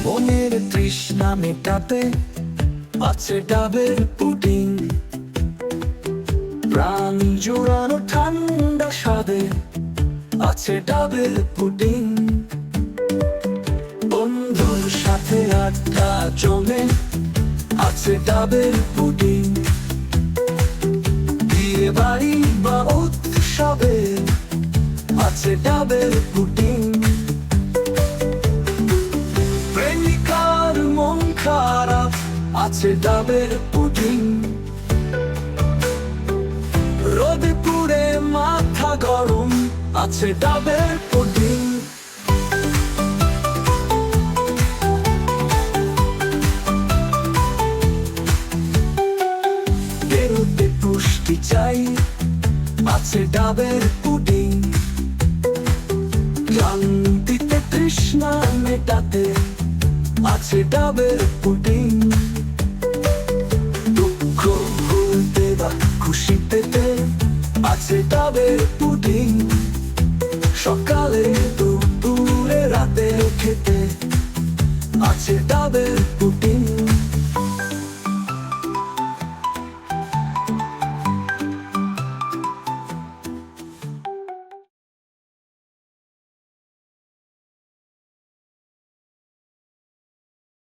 মনের তৃষ্ণা মেটাতে আছে ডাবের পুডিং। প্রাণ জুড়ানো ঠান্ডা স্বাদে আছে ডাবের পুডিং। বন্ধুর সাথে আড্ডা জমে আছে ডাবের পুডিং। বিয়ে বাড়ি বা উৎসবে আছে ডাবের পুডিং। প্রেমিকার মন খারাপ আছে ডাবের পুডিং। রোদে পুড়ে মাথা গরম আছে ডাবের পুডিং। পেরুতে পুষ্টি চাই আছে ডাবের পুডিং। ক্লান্তিতে তৃষ্ণা মেটাতে আছে ডাবের পুডিং। দুঃখ ভুলতে বা খুশি পেতে আছে ডাবের পুডিং। সকালে দুপুরে রাতে খেতে আছে ডাবের পুডিং।